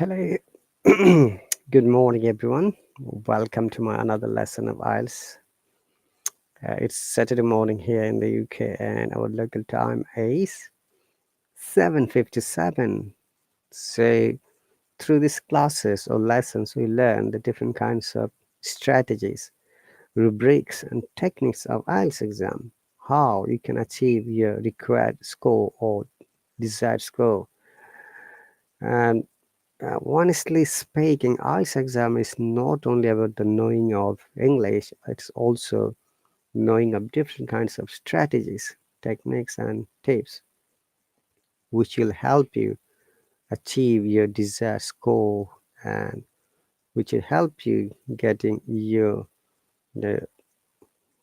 Hello. Good morning, everyone. Welcome to my another lesson of IELTS. It's Saturday morning here in the UK, and our local time is 7:57. So, through these classes or lessons, we learn the different kinds of strategies, rubrics, and techniques of IELTS exam. How you can achieve your required score or desired score, and honestly speaking, IELTS exam is not only about the knowing of English, it's also knowing of different kinds of strategies, techniques, and tips, which will help you achieve your desired score and which will help you getting your the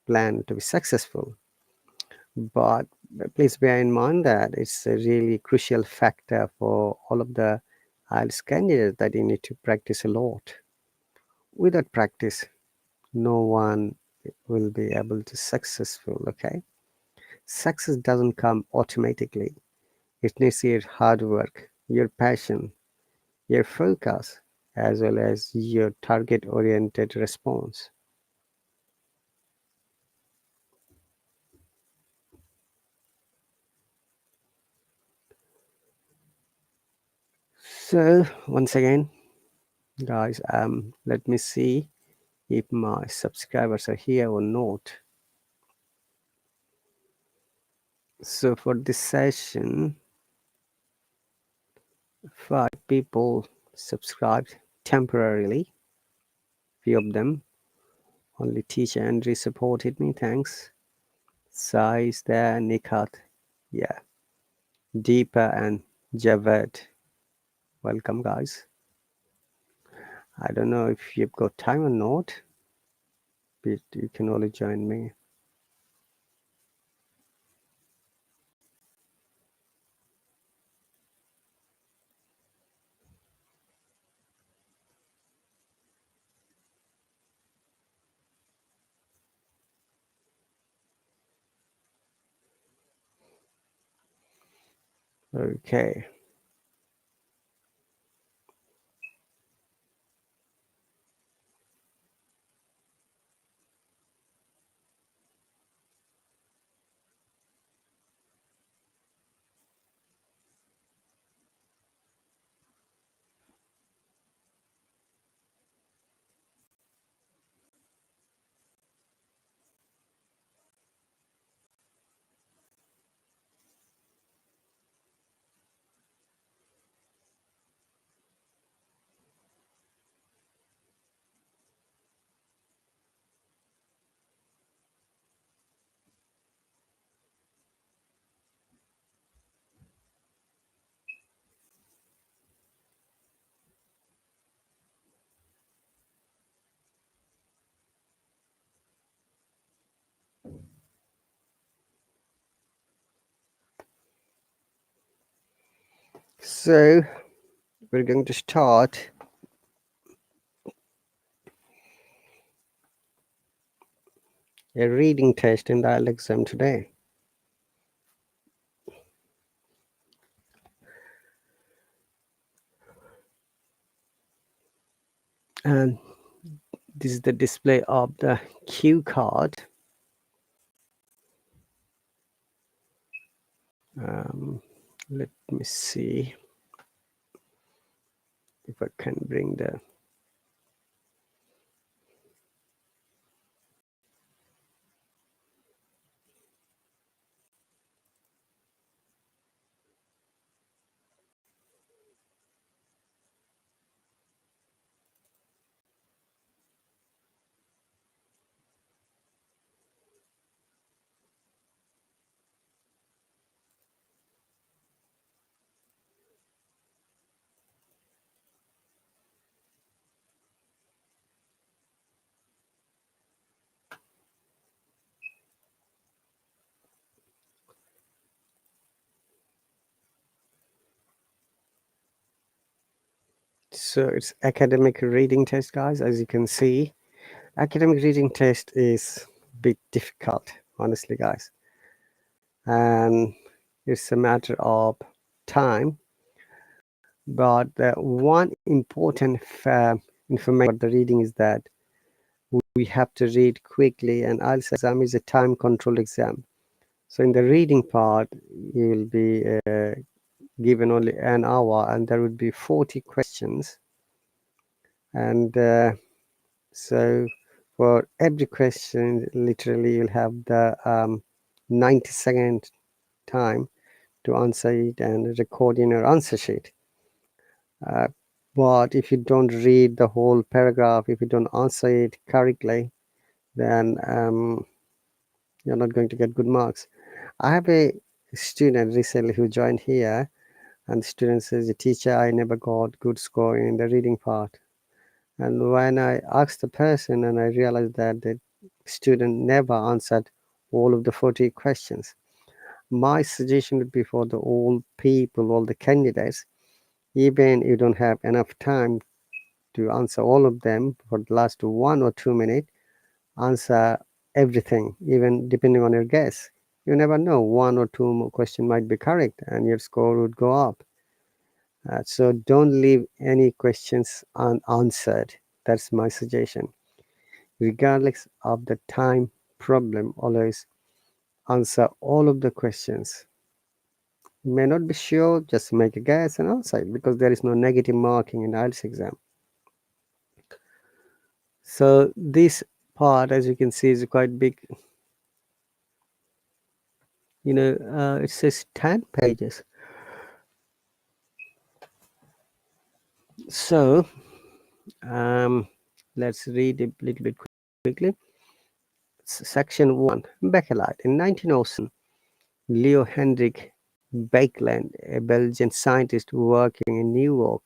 plan to be successful. But please bear in mind that it's a really crucial factor for all of the IELTS candidates that you need to practice a lot. Without practice, no one will be able to successful. Okay, success doesn't come automatically. It needs your hard work, your passion, your focus, as well as your target oriented response. So once again, guys, let me see if my subscribers are here or not. So for this session, 5 people subscribed temporarily. Few of them. Only teacher Andrew supported me. Thanks. Sai is there. Nikat. Yeah. Deepa and Javed. Welcome, guys. I don't know if you've got time or not, but you can only join me. Okay. So we're going to start a reading test in the IELTS exam today. And this is the display of the cue card. Let me see if I can bring the so it's academic reading test, guys. As you can see, academic reading test is a bit difficult, honestly, guys. And it's a matter of time. But the one important information about the reading is that we have to read quickly, and IELTS exam is a time controlled exam. So in the reading part, you will be given only an hour, and there would be 40 questions. And so for every question, literally, you'll have the 90-second time to answer it and record in your answer sheet. Uh, but if you don't read the whole paragraph, if you don't answer it correctly, then you're not going to get good marks. I have a student recently who joined here, and the student says, "Teacher, I never got good score in the reading part." And when I asked the person, and I realized that the student never answered all of the 40 questions. My suggestion would be for the all people, all the candidates, even you don't have enough time to answer all of them for the last 1 or 2 minutes, answer everything, even depending on your guess. You never know, one or two more question might be correct and your score would go up. So don't leave any questions unanswered. That's my suggestion. Regardless of the time problem, always answer all of the questions. You may not be sure, just make a guess and answer it, because there is no negative marking in IELTS exam. So this part, as you can see, is quite big. It says 10 pages. So um, let's read a little bit quickly. Section 1, Bakelite. In 1907, Leo Hendrik Baekeland, a Belgian scientist working in New York,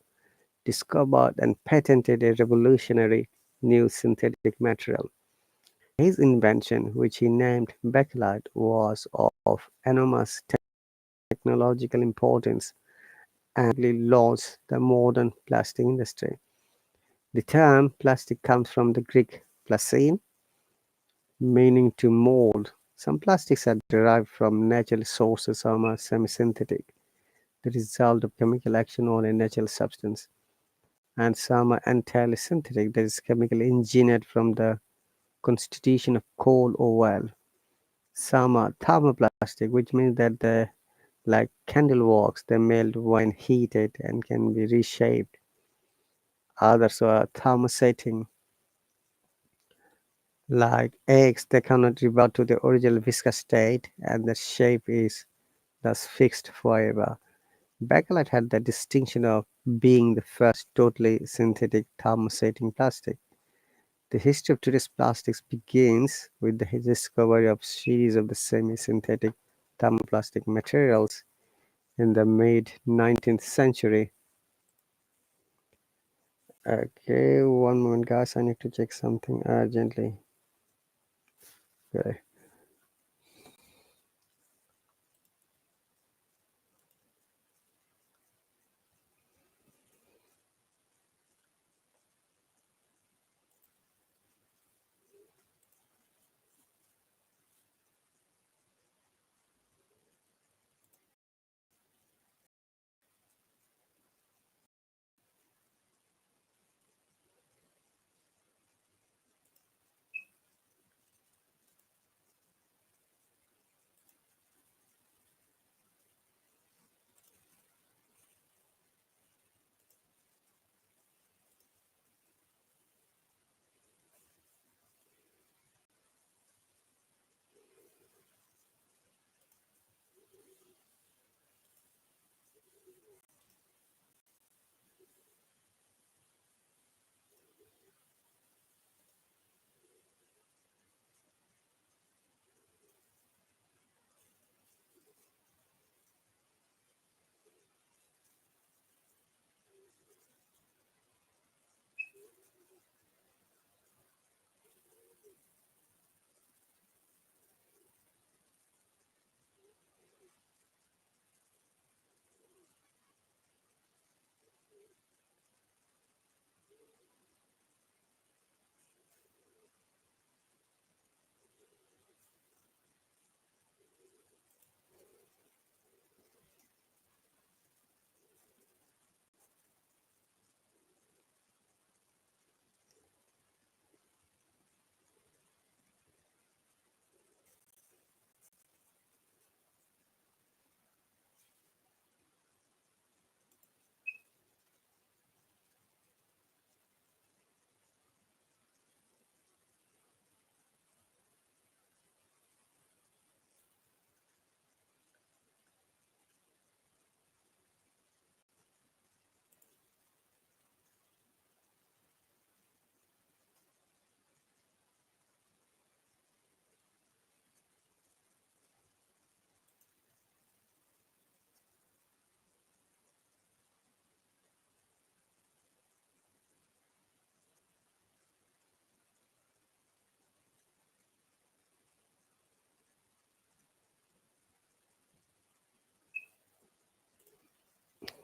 discovered and patented a revolutionary new synthetic material. His invention, which he named Bakelite, was of enormous technological importance and launched the modern plastic industry. The term plastic comes from the Greek plastein, meaning to mold. Some plastics are derived from natural sources, some are semi-synthetic, the result of chemical action on a natural substance, and some are entirely synthetic, that is chemically engineered from the constitution of coal or oil. Some are thermoplastic, which means that they, like candle wax, they melt when heated and can be reshaped. Others are thermosetting, like eggs, they cannot revert to the original viscous state, and the shape is thus fixed forever. Bakelite had the distinction of being the first totally synthetic thermosetting plastic. The history of today's plastics begins with the discovery of series of the semi-synthetic thermoplastic materials in the mid-19th century. Okay, one moment, guys. I need to check something urgently. Okay.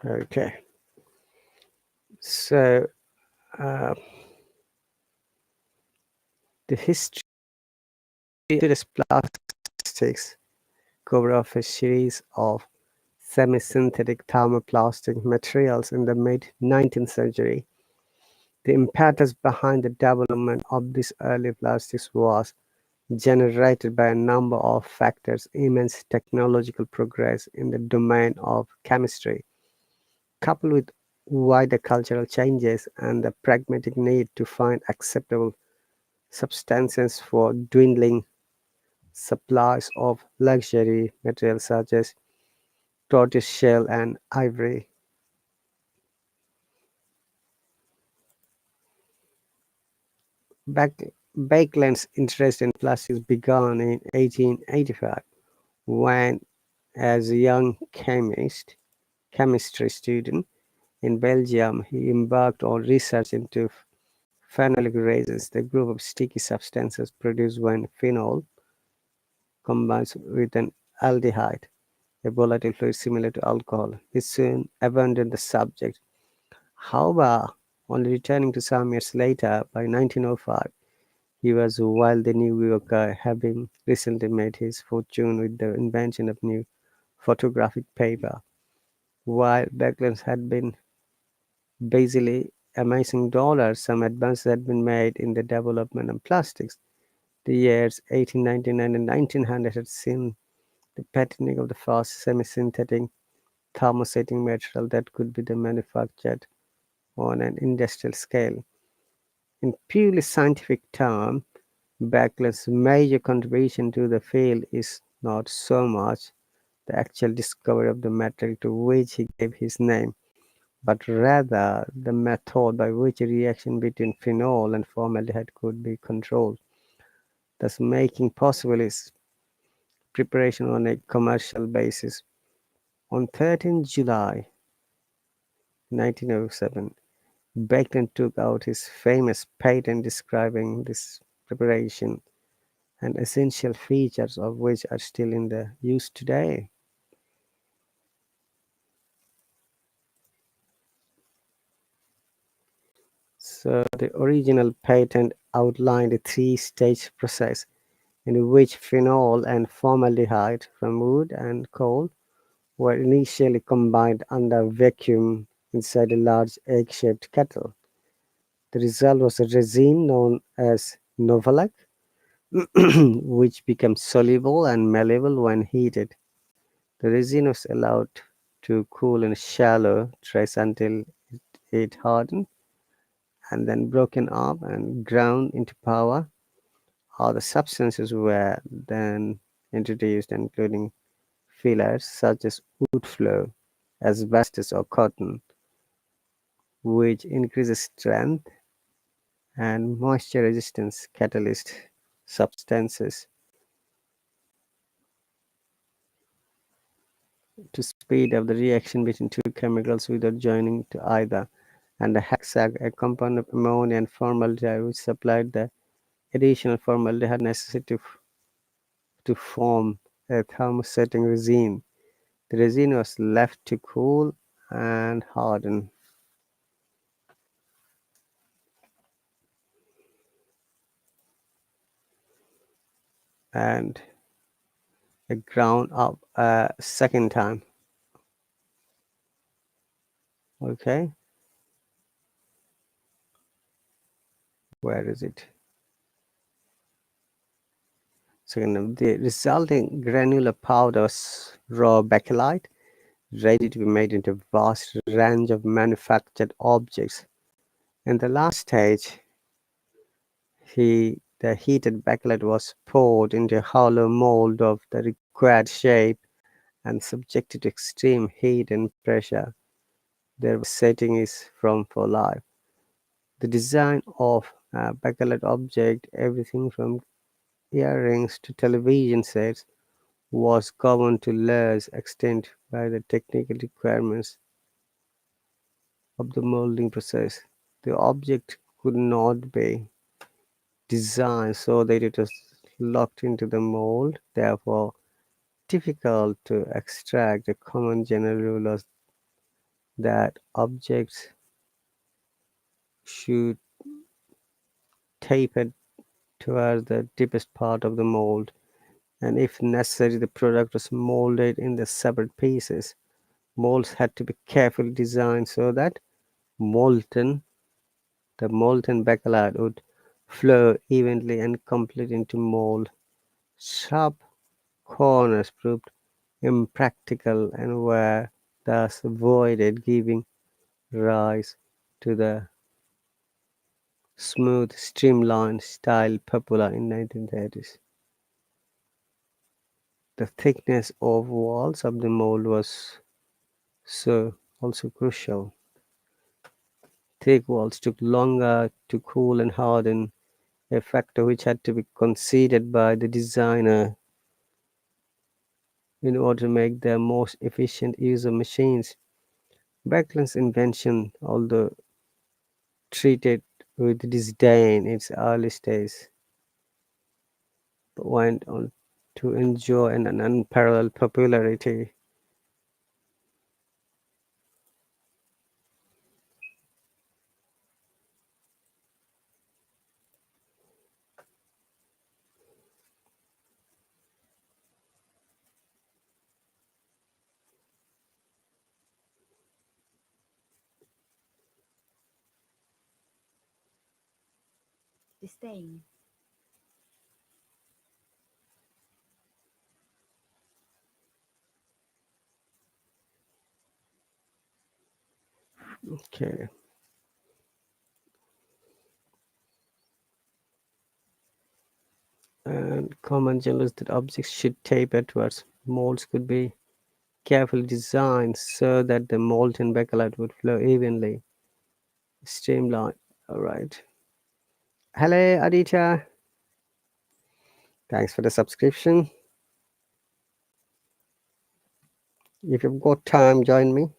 Okay, so uh, the history of today's plastics cover of a series of semi-synthetic thermoplastic materials in the mid-19th century. The impetus behind the development of these early plastics was generated by a number of factors: immense technological progress in the domain of chemistry, coupled with wider cultural changes and the pragmatic need to find acceptable substances for dwindling supplies of luxury materials such as tortoiseshell and ivory. Back, Bakeland's interest in plastics began in 1885 when, as a young chemistry student in Belgium, he embarked on research into phenolic resins, the group of sticky substances produced when phenol combines with an aldehyde, a volatile fluid similar to alcohol. He soon abandoned the subject. However, on returning to some years later, by 1905, he was a wealthy New Yorker, having recently made his fortune with the invention of new photographic paper. While Beckles had been basically amazing dollars, some advances had been made in the development of plastics. The years 1899 and 1900 had seen the patenting of the first semi-synthetic thermosetting material that could be manufactured on an industrial scale. In purely scientific terms, Beckler's major contribution to the field is not so much the actual discovery of the material to which he gave his name, but rather the method by which a reaction between phenol and formaldehyde could be controlled, thus making possible its preparation on a commercial basis. On 13 July 1907, Beckler took out his famous patent describing this preparation and essential features of which are still in the use today. So the original patent outlined a three-stage process in which phenol and formaldehyde from wood and coal were initially combined under vacuum inside a large egg-shaped kettle. The result was a resin known as Novalac, which became soluble and malleable when heated. The resin was allowed to cool in a shallow trace until it hardened and then broken up and ground into powder. Other substances were then introduced, including fillers such as wood flour, asbestos, or cotton, which increases strength and moisture resistance. Catalyst substances to speed up the reaction between two chemicals without joining to either, and the hexag, a compound of ammonia and formaldehyde, which supplied the additional formaldehyde necessary to form a thermosetting resin. The resin was left to cool and harden, and ground up a second time. Okay, where is it? Second, the resulting granular powder was raw bakelite, ready to be made into a vast range of manufactured objects. In the last stage, the heated bakelite was poured into a hollow mold of the required shape and subjected to extreme heat and pressure. Their setting is from for life. The design of a bakelite object, everything from earrings to television sets, was governed to large extent by the technical requirements of the molding process. The object could not be designed so that it was locked into the mold, therefore difficult to extract. A common general rule that objects should taper towards the deepest part of the mold, and if necessary, the product was molded in the separate pieces. Molds had to be carefully designed so that molten the molten bakelite would flow evenly and complete into mold. Sharp corners proved impractical and were thus avoided, giving rise to the smooth, streamlined style popular in 1930s. The thickness of walls of the mold was so also crucial. Thick walls took longer to cool and harden, a factor which had to be considered by the designer in order to make the most efficient use of machines. Beckland's invention, although treated with disdain in its early days, went on to enjoy an unparalleled popularity. Disdain. Okay, and common generals that objects should taper towards molds could be carefully designed so that the molten bakelite would flow evenly, streamlined. All right. Hello, Aditya. Thanks for the subscription. If you've got time, join me.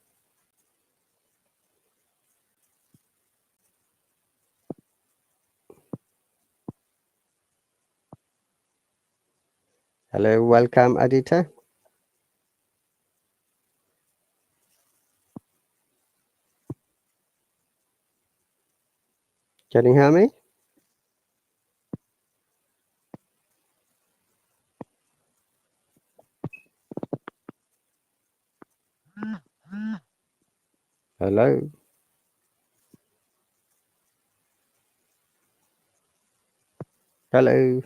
Hello, welcome, Aditya. Can you hear me? Hello. Hello.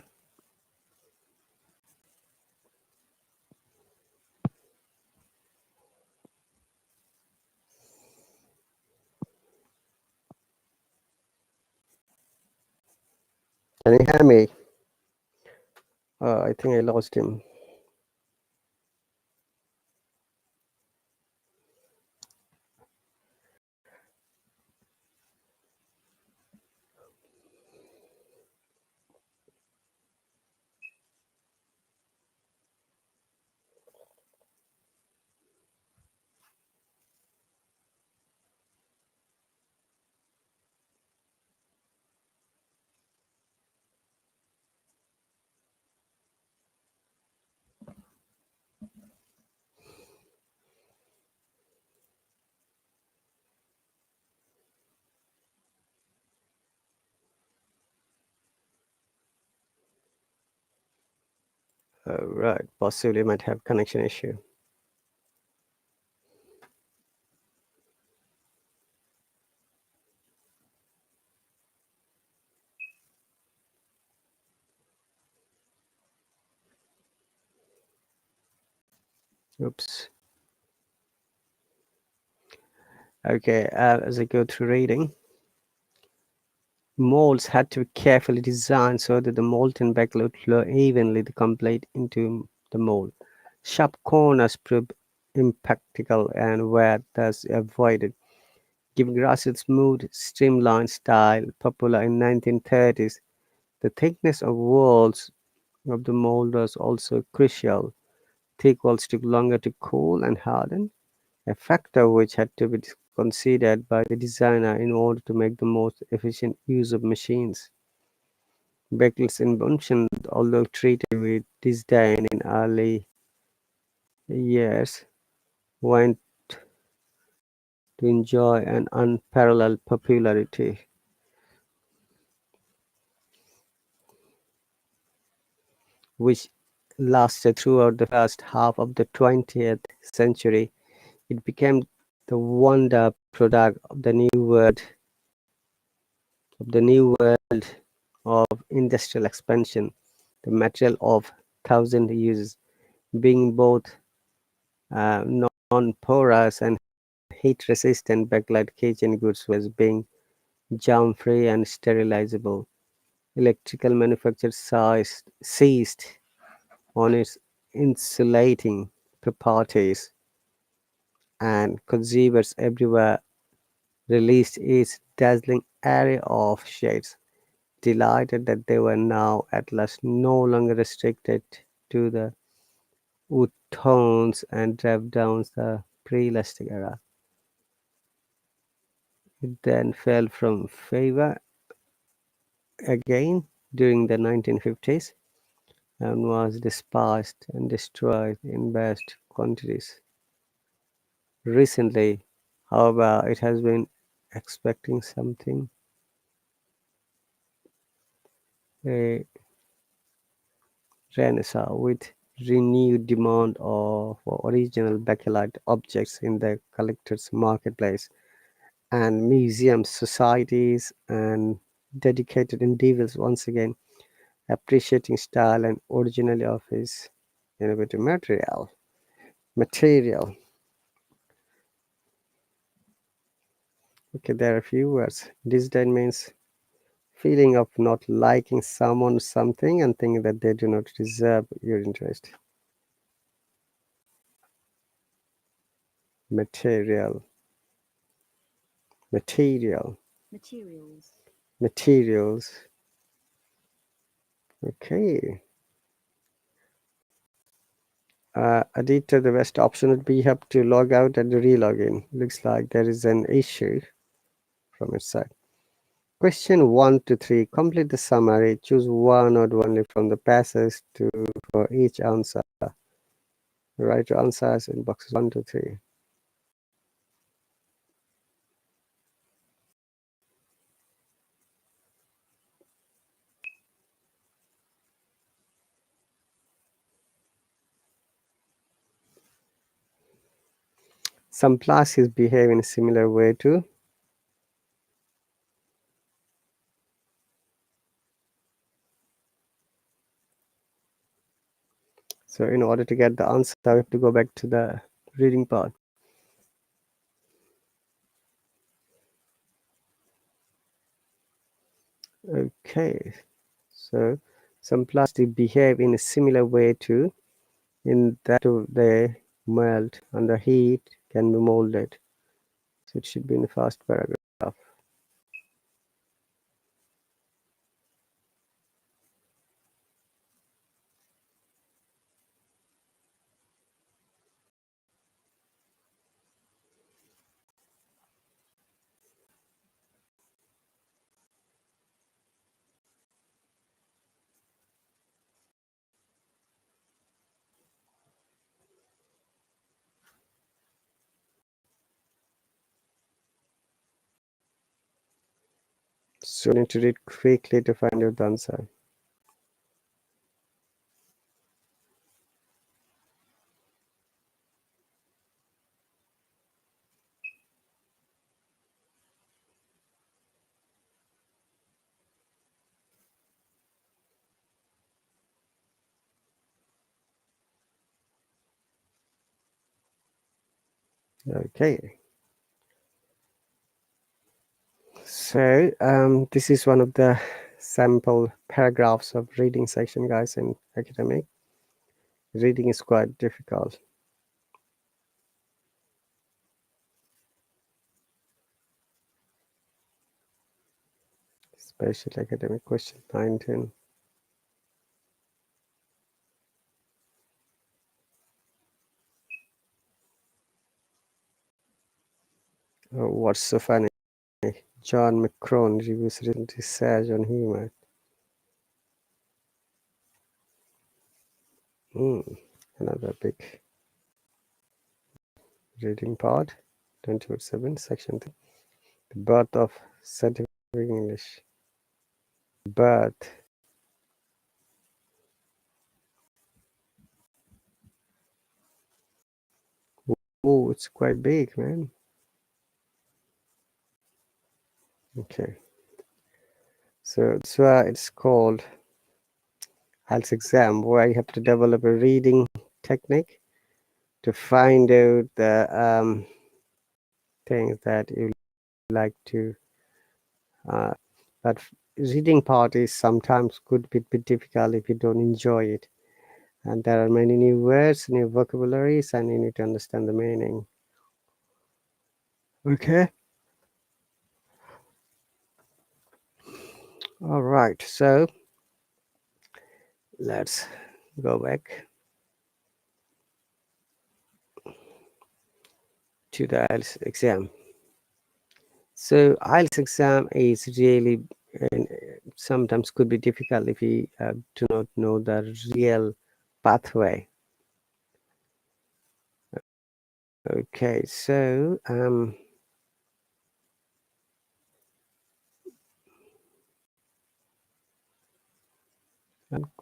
Can you hear me? I think I lost him. Right, possibly might have connection issue. Oops. Okay, as I go through reading, molds had to be carefully designed so that the molten bakelite would flow evenly the complete into the mold. Sharp corners proved impractical and were thus avoided, giving rise to the smooth, streamlined style popular in 1930s. The thickness of walls of the mold was also crucial. Thick walls took longer to cool and harden, a factor which had to be considered by the designer in order to make the most efficient use of machines. Beckle's invention, although treated with disdain in early years, went to enjoy an unparalleled popularity, which lasted throughout the first half of the 20th century. It became the wonder product of the new world of industrial expansion, the material of thousand uses, being both non-porous and heat-resistant backlight kitchen goods was being germ-free and sterilizable. Electrical manufacture seized on its insulating properties, and consumers everywhere released its dazzling array of shades, delighted that they were now at last no longer restricted to the wood tones and drab downs the pre-elastic era. It then fell from favor again during the 1950s and was dispersed and destroyed in vast quantities. Recently, however, it has been expecting something, a renaissance with renewed demand for original bakelite objects in the collector's marketplace, and museum societies and dedicated individuals once again appreciating style and originality of his innovative material. Okay, there are a few words. Disdain means feeling of not liking someone, something, and thinking that they do not deserve your interest. Material, material, Materials. materials. Okay. Editor, the best option would be you have to log out and re-log in. Looks like there is an issue from its side. Question 1 to 3. Complete the summary. Choose one or only from the passage to for each answer. Write your answers in boxes 1 to 3. Some classes behave in a similar way too. So in order to get the answer, we have to go back to the reading part. Okay, so some plastic behave in a similar way too, in that they melt under heat, can be molded. So it should be in the first paragraph. So you need to read quickly to find out the answer. Okay. So this is one of the sample paragraphs of reading section, guys, in academic. Reading is quite difficult. Especially academic question 19. Oh, what's so funny? John McCrone reviews recent research on humor. Another big reading part. 20.7, Section 3. The birth of scientific English. Birth. Oh, it's quite big, man. Okay. So that's why it's called IELTS exam, where you have to develop a reading technique to find out the things that you like to. But reading part is sometimes could be a bit difficult if you don't enjoy it. And there are many new words, new vocabularies, and you need to understand the meaning. Okay. All right. So let's go back to the IELTS exam. So IELTS exam is really and sometimes could be difficult if you do not know the real pathway. Okay, so I'm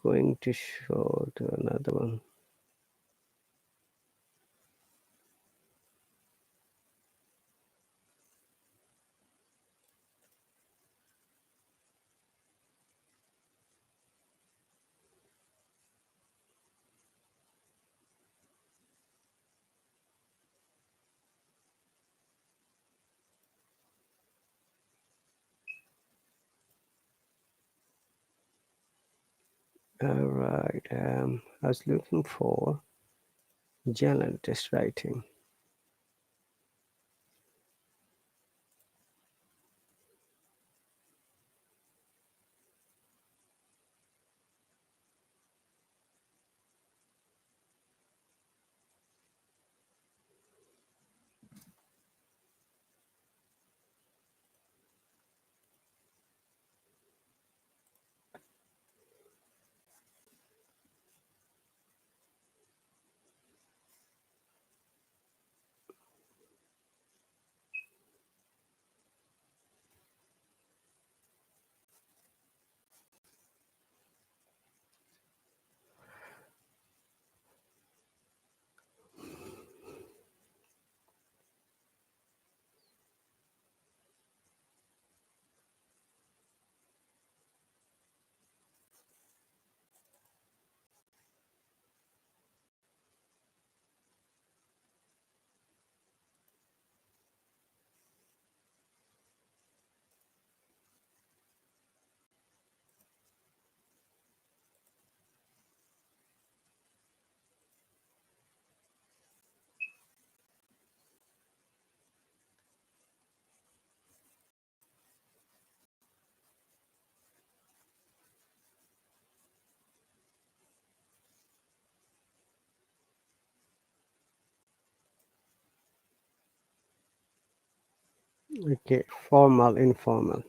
going to show to another one. All right, I was looking for general test writing. Okay, formal, informal.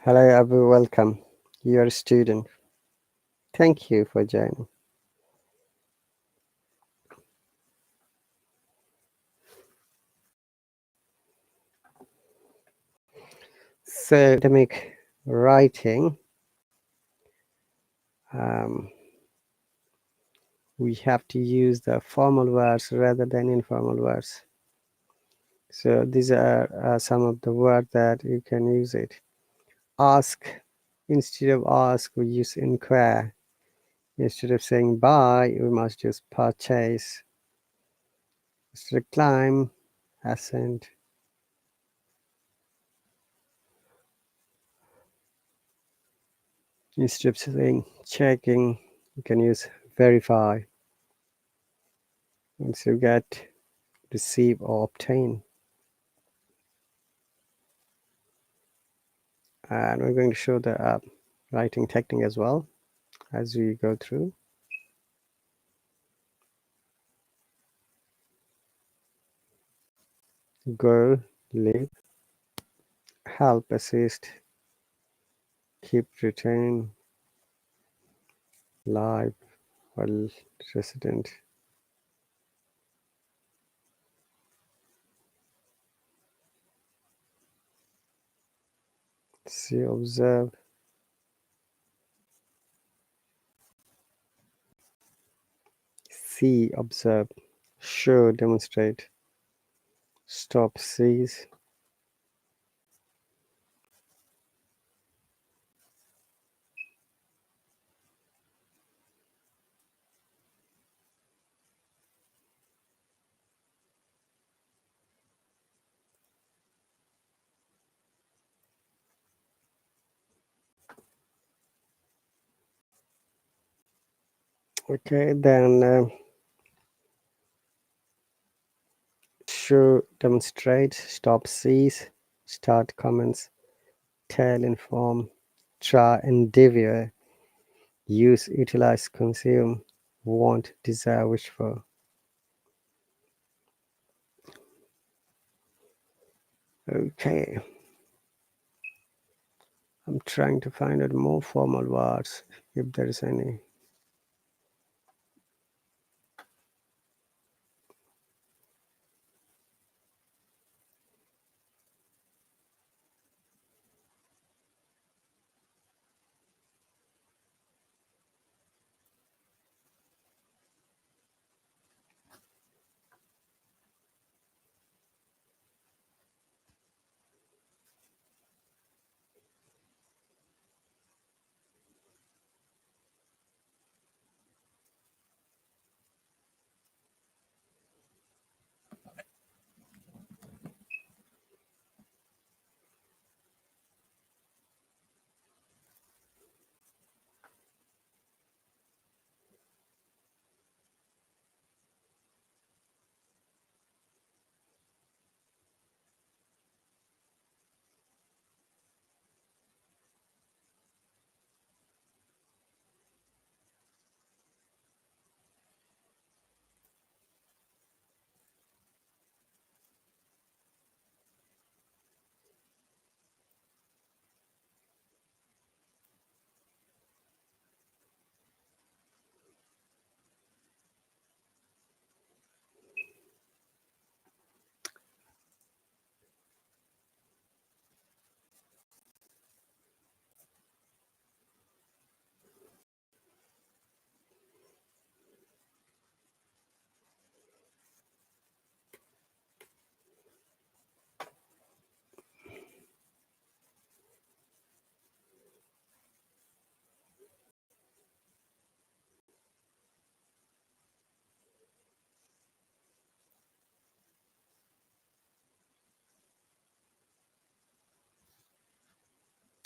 Hello, Abu. Welcome. You're a student. Thank you for joining. So, academic writing, we have to use the formal words rather than informal words. So these are some of the words that you can use it. Ask, instead of ask, we use inquire. Instead of saying buy, we must use purchase. Instead of climb, ascend. Instead of saying checking, you can use verify. Once you get receive or obtain. And we're going to show the writing technique as well as we go through. Go, leave, help, assist, keep, retain, live, while resident, see, observe, see, observe, show, demonstrate, stop, seize. Okay, then show, demonstrate, stop, seize, start, comments, tell, inform, try, endeavor, use, utilize, consume, want, desire, wish for. Okay, I'm trying to find out more formal words if there is any.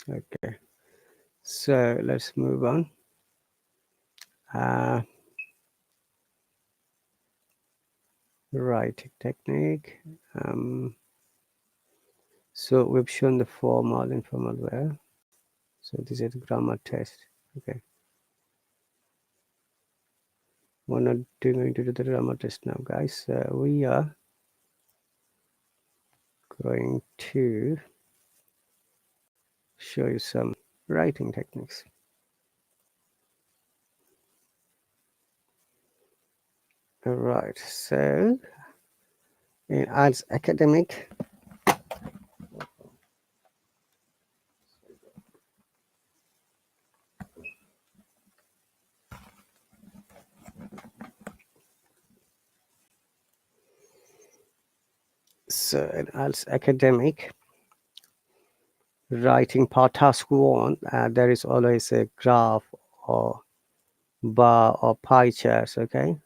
Okay, so let's move on. Writing technique. So we've shown the formal, informal where. So this is the grammar test. Okay, we're not going to do the grammar test now, guys. We are going to show you some writing techniques. All right, so in IELTS academic, writing part task 1, there is always a graph or bar or pie charts. Okay,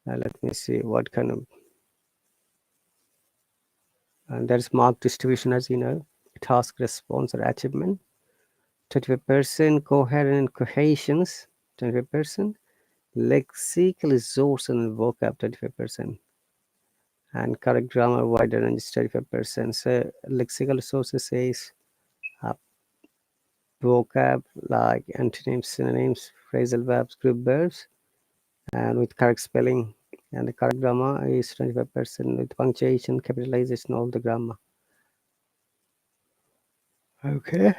let me see what kind of, and there's mark distribution, as you know, task, response, or achievement. 25%, coherent and cohesions, 25%, lexical resource and vocab, 25%, and correct grammar, wider range, 35%. So lexical resources is uh, vocab like antonyms, synonyms, phrasal verbs, group verbs, and with correct spelling. And the correct grammar is 25% with punctuation, capitalization, all the grammar. Okay.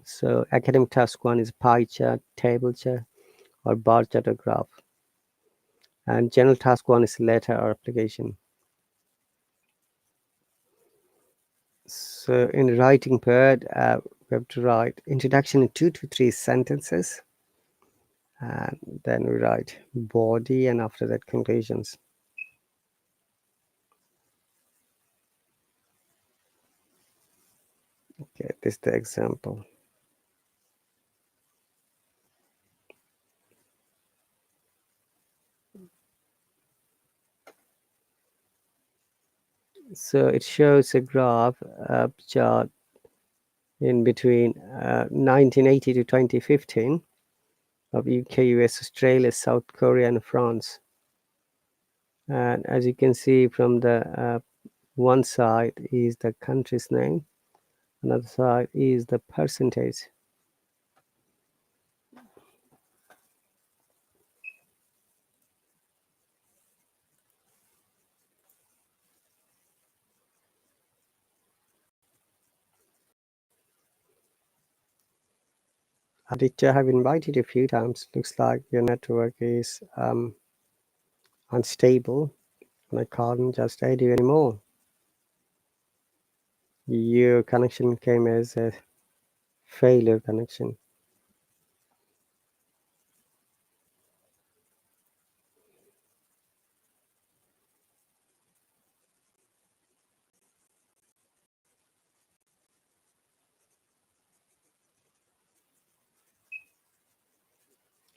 So academic task one is pie chart, table chart, or bar chart or graph. And general task one is letter or application. So in the writing part, we have to write introduction in 2 to 3 sentences, and then we write body, and after that conclusions. Okay, this is the example. So it shows a graph chart in between 1980 to 2015 of UK, US, Australia, South Korea, and France. And as you can see from the one side is the country's name, another side is the percentage. Aditya, I have invited you a few times. Looks like your network is unstable, and I can't just add you anymore. Your connection came as a failure connection.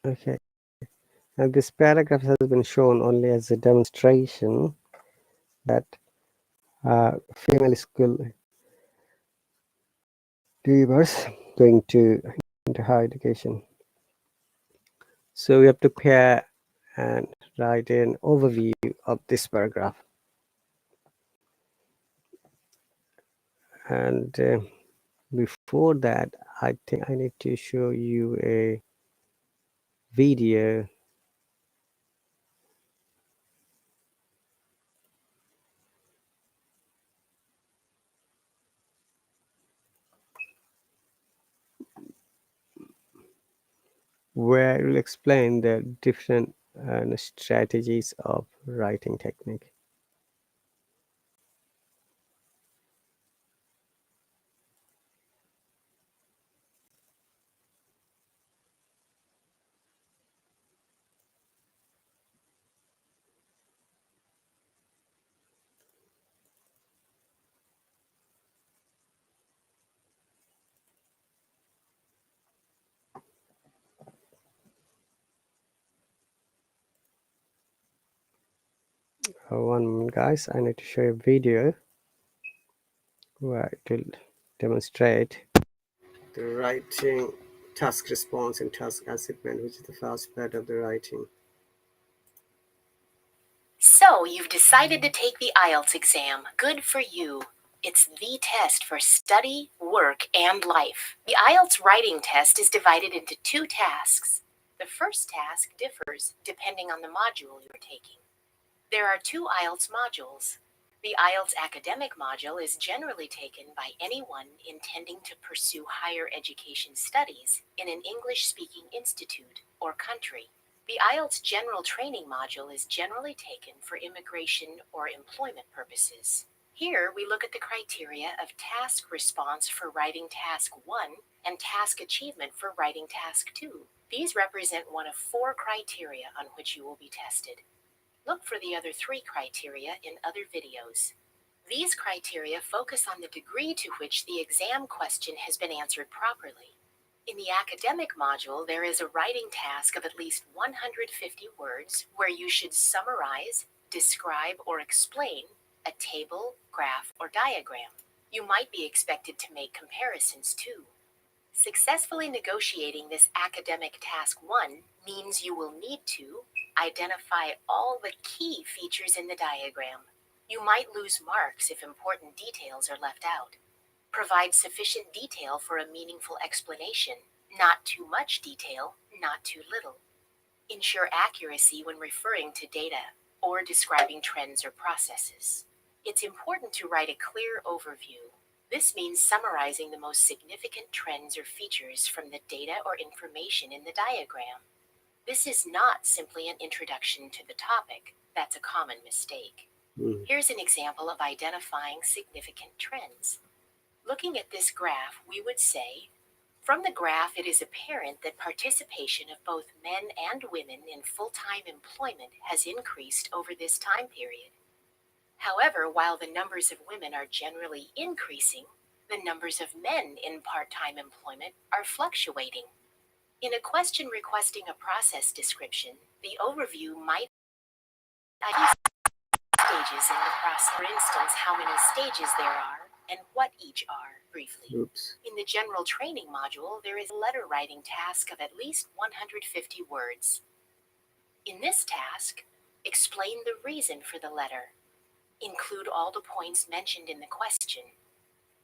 Okay, and this paragraph has been shown only as a demonstration that female school leavers going to into higher education. So we have to compare and write an overview of this paragraph. And before that, I think I need to show you a video where we'll explain the different strategies of writing technique. One moment, guys, I need to show you a video where it will demonstrate the writing task response and task assignment, which is the first part of the writing. So, you've decided to take the Ielts exam. Good for you. It's the test for study, work, and life. The Ielts writing test is divided into 2 tasks. The first task differs depending on the module you're taking. There are 2 Ielts modules. The Ielts academic module is generally taken by anyone intending to pursue higher education studies in an English-speaking institute or country. The Ielts General Training module is generally taken for immigration or employment purposes. Here, we look at the criteria of task response for writing task 1 and task achievement for writing task 2. These represent one of 4 criteria on which you will be tested. Look for the other 3 criteria in other videos. These criteria focus on the degree to which the exam question has been answered properly. In the academic module, there is a writing task of at least 150 words where you should summarize, describe, or explain a table, graph, or diagram. You might be expected to make comparisons too. Successfully negotiating this academic task 1 means you will need to identify all the key features in the diagram. You might lose marks if important details are left out. Provide sufficient detail for a meaningful explanation, not too much detail, not too little. Ensure accuracy when referring to data or describing trends or processes. It's important to write a clear overview. This means summarizing the most significant trends or features from the data or information in the diagram. This is not simply an introduction to the topic. That's a common mistake. Mm. Here's an example of identifying significant trends. Looking at this graph, we would say, from the graph, it is apparent that participation of both men and women in full-time employment has increased over this time period. However, while the numbers of women are generally increasing, the numbers of men in part-time employment are fluctuating. In a question requesting a process description, the overview might identify stages in the process. For instance, how many stages there are and what each are, briefly. Oops. In the general training module, there is a letter writing task of at least 150 words. In this task, explain the reason for the letter. Include all the points mentioned in the question,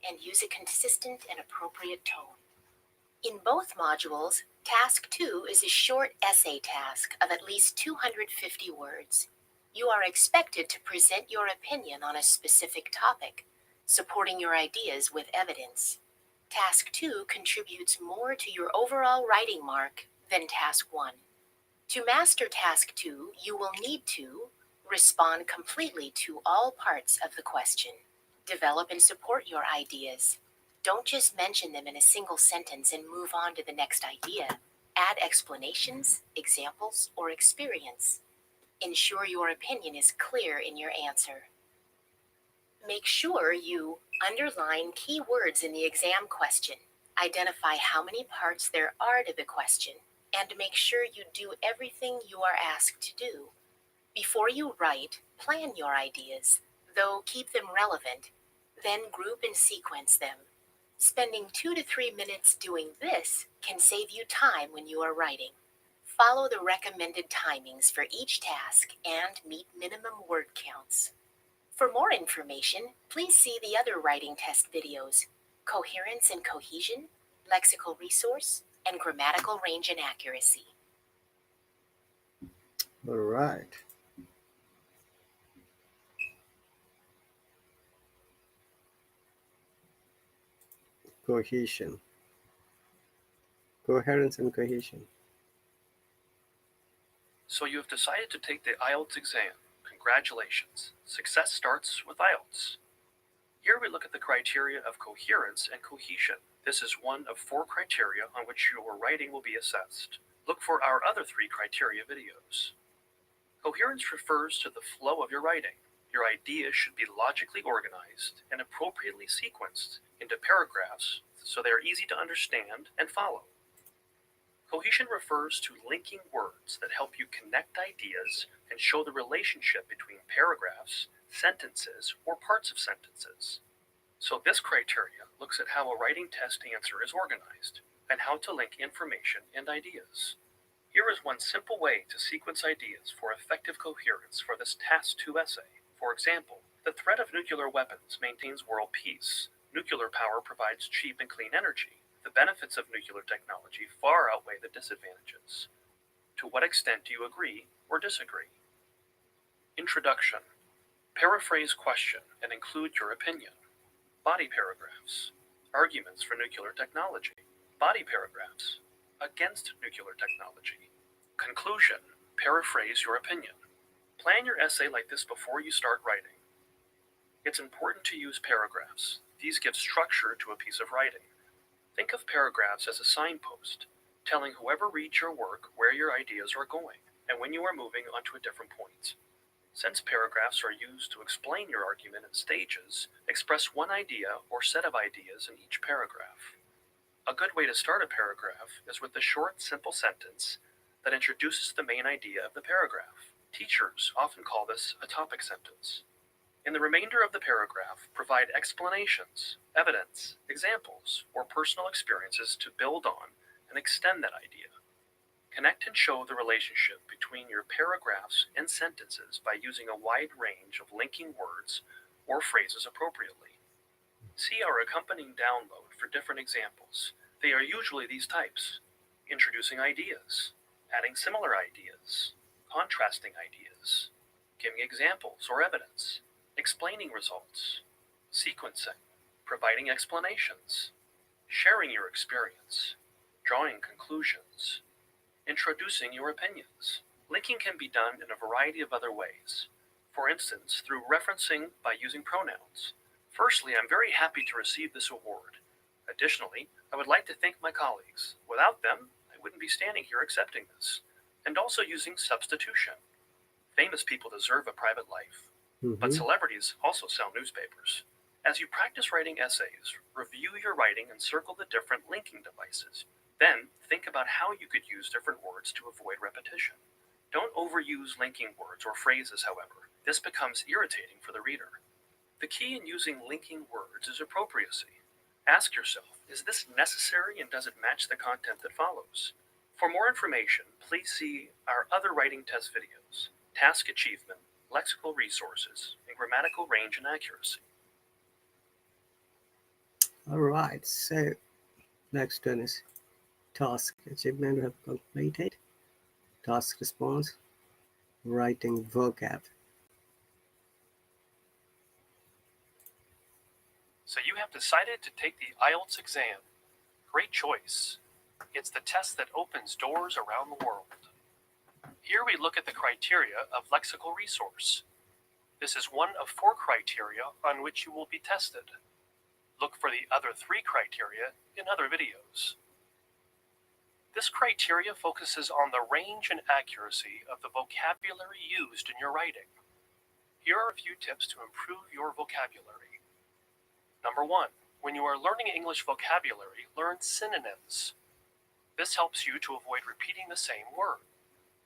and use a consistent and appropriate tone. In both modules, Task 2 is a short essay task of at least 250 words. You are expected to present your opinion on a specific topic, supporting your ideas with evidence. Task 2 contributes more to your overall writing mark than Task 1. To master Task 2, you will need to respond completely to all parts of the question. Develop and support your ideas. Don't just mention them in a single sentence and move on to the next idea. Add explanations, examples, or experience. Ensure your opinion is clear in your answer. Make sure you underline key words in the exam question. Identify how many parts there are to the question, and make sure you do everything you are asked to do. Before you write, plan your ideas, though keep them relevant. Then group and sequence them. Spending 2 to 3 minutes doing this can save you time when you are writing. Follow the recommended timings for each task and meet minimum word counts. For more information, please see the other writing test videos: Coherence and Cohesion, Lexical Resource, and Grammatical Range and Accuracy. All right. Cohesion. Coherence and cohesion. So you have decided to take the Ielts exam. Congratulations. Success starts with Ielts. Here we look at the criteria of coherence and cohesion. This is one of 4 criteria on which your writing will be assessed. Look for our other 3 criteria videos. Coherence refers to the flow of your writing. Your ideas should be logically organized and appropriately sequenced into paragraphs so they are easy to understand and follow. Cohesion refers to linking words that help you connect ideas and show the relationship between paragraphs, sentences, or parts of sentences. So this criteria looks at how a writing test answer is organized and how to link information and ideas. Here is one simple way to sequence ideas for effective coherence for this Task 2 essay. For example, the threat of nuclear weapons maintains world peace. Nuclear power provides cheap and clean energy. The benefits of nuclear technology far outweigh the disadvantages. To what extent do you agree or disagree? Introduction. Paraphrase question and include your opinion. Body paragraphs. Arguments for nuclear technology. Body paragraphs. Against nuclear technology. Conclusion. Paraphrase your opinion. Plan your essay like this before you start writing. It's important to use paragraphs. These give structure to a piece of writing. Think of paragraphs as a signpost, telling whoever reads your work where your ideas are going and when you are moving on to a different point. Since paragraphs are used to explain your argument in stages, express one idea or set of ideas in each paragraph. A good way to start a paragraph is with a short, simple sentence that introduces the main idea of the paragraph. Teachers often call this a topic sentence. In the remainder of the paragraph, provide explanations, evidence, examples, or personal experiences to build on and extend that idea. Connect and show the relationship between your paragraphs and sentences by using a wide range of linking words or phrases appropriately. See our accompanying download for different examples. They are usually these types: introducing ideas, adding similar ideas, contrasting ideas, giving examples or evidence, explaining results, sequencing, providing explanations, sharing your experience, drawing conclusions, introducing your opinions. Linking can be done in a variety of other ways. For instance, through referencing by using pronouns. Firstly, I'm very happy to receive this award. Additionally, I would like to thank my colleagues. Without them, I wouldn't be standing here accepting this. And also using substitution. Famous people deserve a private life, but celebrities also sell newspapers. As you practice writing essays, review your writing and circle the different linking devices. Then, think about how you could use different words to avoid repetition. Don't overuse linking words or phrases, however. This becomes irritating for the reader. The key in using linking words is appropriacy. Ask yourself, is this necessary and does it match the content that follows? For more information, please see our other writing test videos: task achievement, lexical resources, and grammatical range and accuracy. All right, so next one is task achievement. We have completed. Task response, writing vocab. So you have decided to take the Ielts exam. Great choice. It's the test that opens doors around the world. Here we look at the criteria of lexical resource. This is one of 4 criteria on which you will be tested. Look for the other 3 criteria in other videos. This criteria focuses on the range and accuracy of the vocabulary used in your writing. Here are a few tips to improve your vocabulary. Number 1, when you are learning English vocabulary, learn synonyms. This helps you to avoid repeating the same word.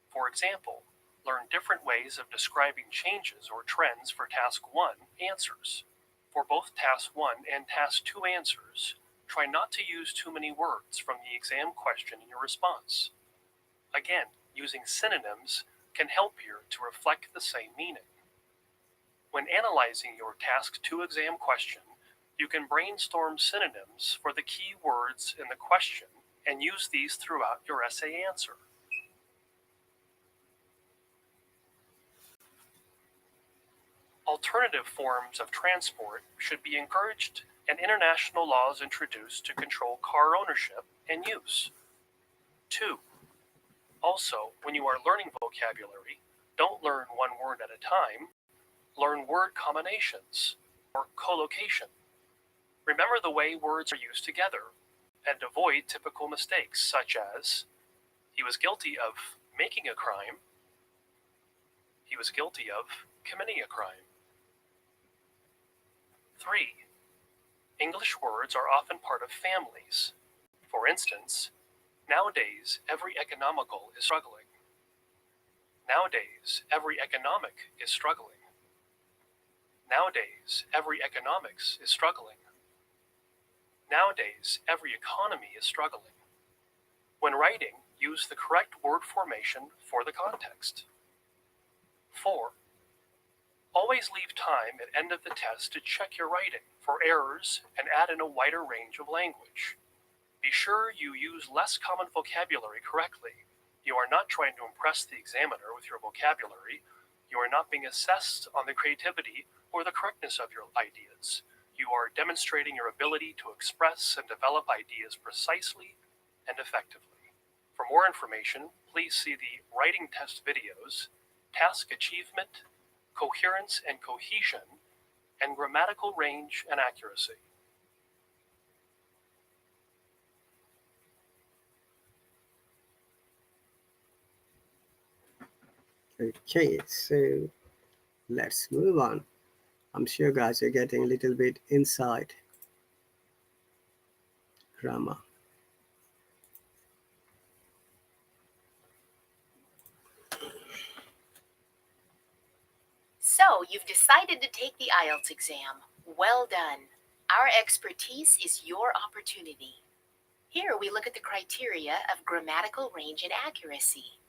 For example, learn different ways of describing changes or trends for Task 1 answers. For both Task 1 and Task 2 answers, try not to use too many words from the exam question in your response. Again, using synonyms can help here to reflect the same meaning. When analyzing your Task 2 exam question, you can brainstorm synonyms for the key words in the question and use these throughout your essay answer. Alternative forms of transport should be encouraged and international laws introduced to control car ownership and use. 2. Also, when you are learning vocabulary, don't learn one word at a time. Learn word combinations or collocation. Remember the way words are used together and avoid typical mistakes such as, he was guilty of making a crime, he was guilty of committing a crime. 3. English words are often part of families. For instance, nowadays every economical is struggling. Nowadays every economic is struggling. Nowadays every economics is struggling. Nowadays every economy is struggling. When writing, use the correct word formation for the context. 4. Always leave time at end of the test to check your writing for errors and add in a wider range of language. Be sure you use less common vocabulary correctly. You are not trying to impress the examiner with your vocabulary. You are not being assessed on the creativity or the correctness of your ideas. You are demonstrating your ability to express and develop ideas precisely and effectively. For more information, please see the writing test videos, task achievement, coherence and cohesion, and grammatical range and accuracy. Okay, so let's move on. I'm sure, guys, you're getting a little bit inside grammar. So, So, you've decided to take the IELTS exam. Well done. Our expertise is your opportunity. Here we look at the criteria of grammatical range and accuracy.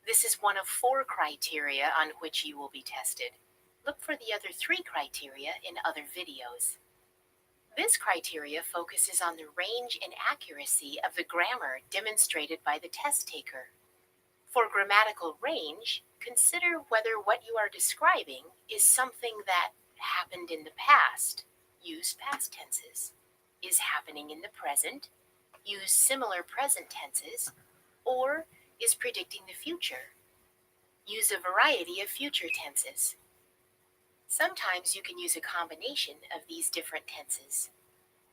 This is one of 4 criteria on which you will be tested. Look for the other 3 criteria in other videos. This criteria focuses on the range and accuracy of the grammar demonstrated by the test taker. For grammatical range, consider whether what you are describing is something that happened in the past, use past tenses, is happening in the present, use similar present tenses, or is predicting the future, use a variety of future tenses. Sometimes you can use a combination of these different tenses.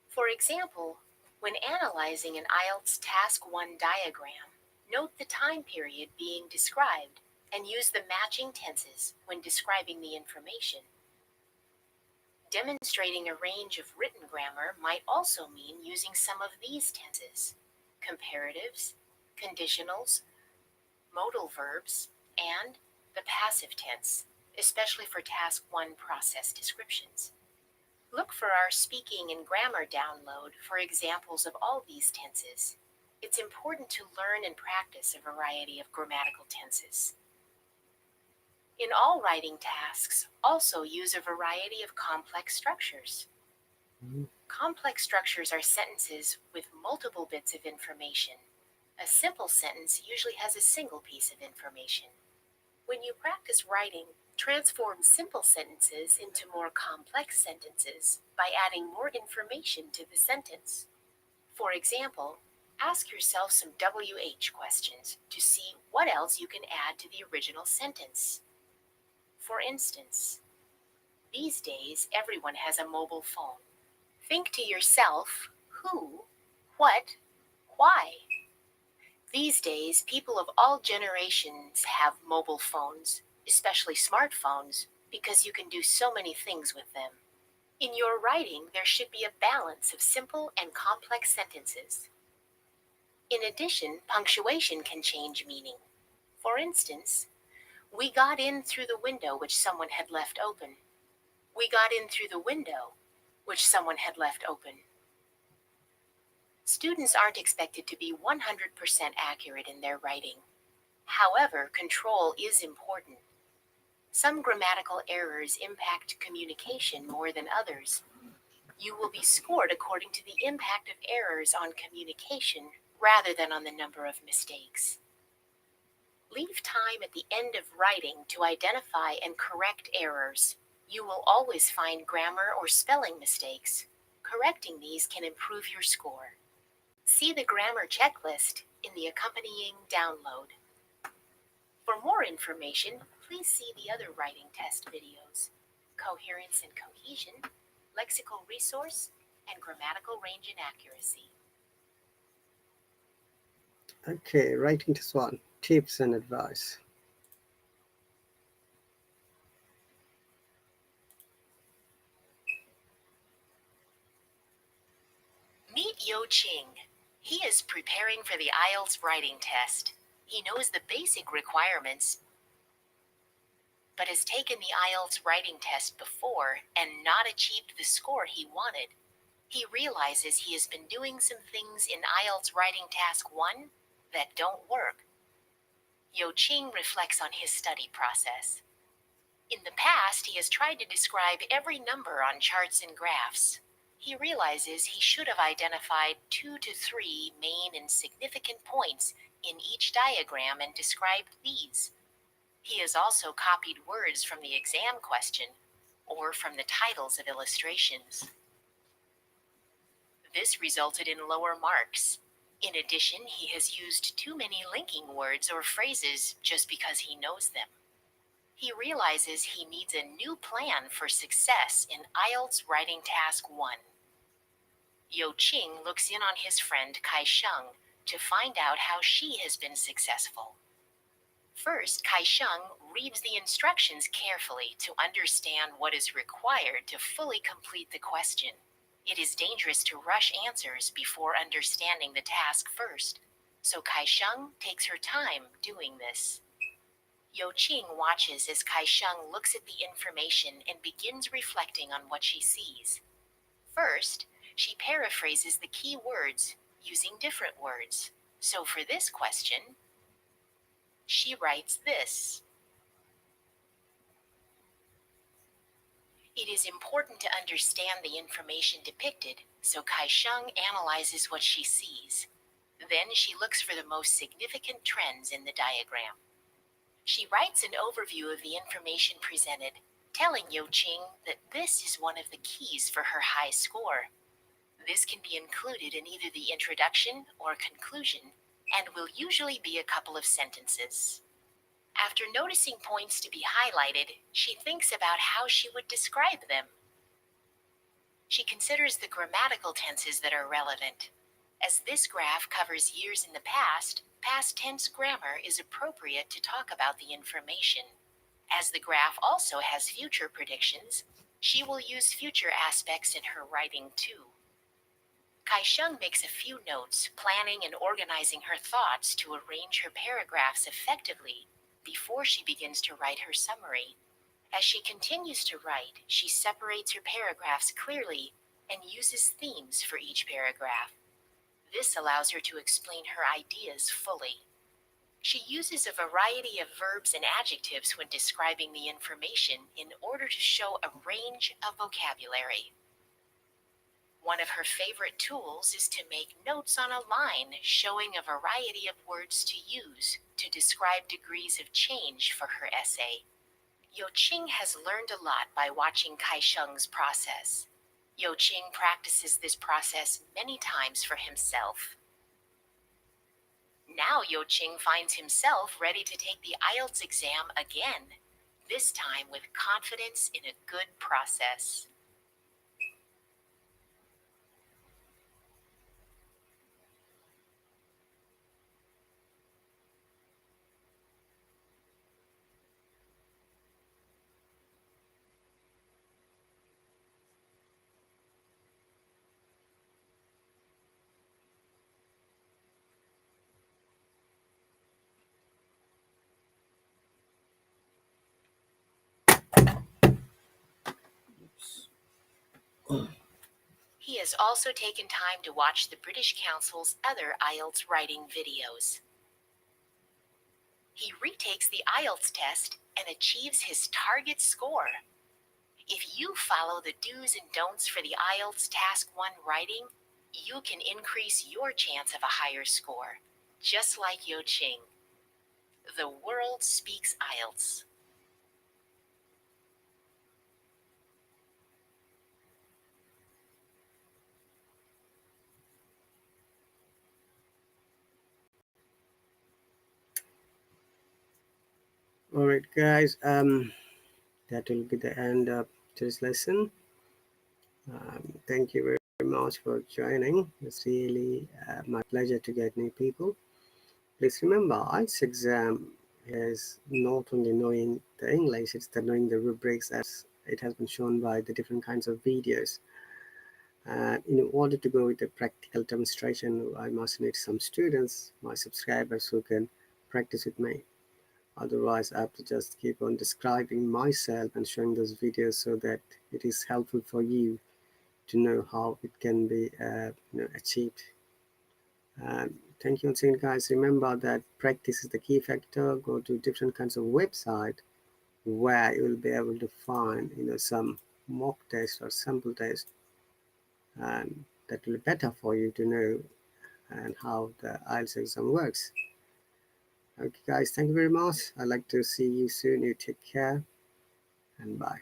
For example, when analyzing an IELTS Task 1 diagram, note the time period being described and use the matching tenses when describing the information. Demonstrating a range of written grammar might also mean using some of these tenses: comparatives, conditionals, modal verbs, and the passive tense, especially for Task 1 process descriptions. Look for our speaking and grammar download for examples of all these tenses. It's important to learn and practice a variety of grammatical tenses. In all writing tasks, also use a variety of complex structures. Complex structures are sentences with multiple bits of information. A simple sentence usually has a single piece of information. When you practice writing, transform simple sentences into more complex sentences by adding more information to the sentence. For example, ask yourself some WH questions to see what else you can add to the original sentence. For instance, these days everyone has a mobile phone. Think to yourself, who, what, why? These days, people of all generations have mobile phones, especially smartphones, because you can do so many things with them. In your writing, there should be a balance of simple and complex sentences. In addition, punctuation can change meaning. For instance, we got in through the window which someone had left open. We got in through the window which someone had left open. Students aren't expected to be 100% accurate in their writing. However, control is important. Some grammatical errors impact communication more than others. You will be scored according to the impact of errors on communication rather than on the number of mistakes. Leave time at the end of writing to identify and correct errors. You will always find grammar or spelling mistakes. Correcting these can improve your score. See the grammar checklist in the accompanying download. For more information, please see the other writing test videos: Coherence and Cohesion, Lexical Resource, and Grammatical Range and Accuracy. Okay, writing test 1, tips and advice. Meet Yo Ching. He is preparing for the IELTS writing test. He knows the basic requirements, but has taken the IELTS writing test before and not achieved the score he wanted. He realizes he has been doing some things in IELTS writing task 1 that don't work. Yo Ching reflects on his study process. In the past, he has tried to describe every number on charts and graphs. He realizes he should have identified 2 to 3 main and significant points in each diagram and described these. He has also copied words from the exam question or from the titles of illustrations. This resulted in lower marks. In addition, he has used too many linking words or phrases just because he knows them. He realizes he needs a new plan for success in IELTS writing task 1. Yo Ching looks in on his friend Kai Sheng to find out how she has been successful. First, Kai Sheng reads the instructions carefully to understand what is required to fully complete the question. It is dangerous to rush answers before understanding the task first, so Kai Sheng takes her time doing this. Yo Ching watches as Kai Sheng looks at the information and begins reflecting on what she sees. First, she paraphrases the key words using different words. So for this question, she writes this. It is important to understand the information depicted, so Kai Sheng analyzes what she sees. Then she looks for the most significant trends in the diagram. She writes an overview of the information presented, telling Yo Ching that this is one of the keys for her high score. This can be included in either the introduction or conclusion, and will usually be a couple of sentences. After noticing points to be highlighted, she thinks about how she would describe them. She considers the grammatical tenses that are relevant. As this graph covers years in the past tense grammar is appropriate to talk about the information. As the graph also has future predictions, she will use future aspects in her writing too. Kai Sheng makes a few notes, planning and organizing her thoughts to arrange her paragraphs effectively before she begins to write her summary. As she continues to write, she separates her paragraphs clearly and uses themes for each paragraph. This allows her to explain her ideas fully. She uses a variety of verbs and adjectives when describing the information in order to show a range of vocabulary. One of her favorite tools is to make notes on a line showing a variety of words to use to describe degrees of change for her essay. Yo Ching has learned a lot by watching Kai Sheng's process. Yo Ching practices this process many times for himself. Now Yo Ching finds himself ready to take the Ielts exam again, this time with confidence in a good process. He has also taken time to watch the British Council's other Ielts writing videos. He retakes the Ielts test and achieves his target score. If you follow the do's and don'ts for the Ielts Task 1 writing, you can increase your chance of a higher score, just like Yo Ching. The world speaks Ielts. All right, guys. That will be the end of today's lesson. Thank you very much for joining. It's really my pleasure to get new people. Please remember, IELTS exam is not only knowing the English, it's the knowing the rubrics as it has been shown by the different kinds of videos. And in order to go with the practical demonstration, I must need some students, my subscribers, who can practice with me. Otherwise, I have to just keep on describing myself and showing those videos so that it is helpful for you to know how it can be achieved. Thank you once again, guys. Remember that practice is the key factor. Go to different kinds of website where you will be able to find some mock test or sample test, and that will be better for you to know and how the IELTS exam works. Okay, guys, thank you very much. I'd like to see you soon. You take care and bye.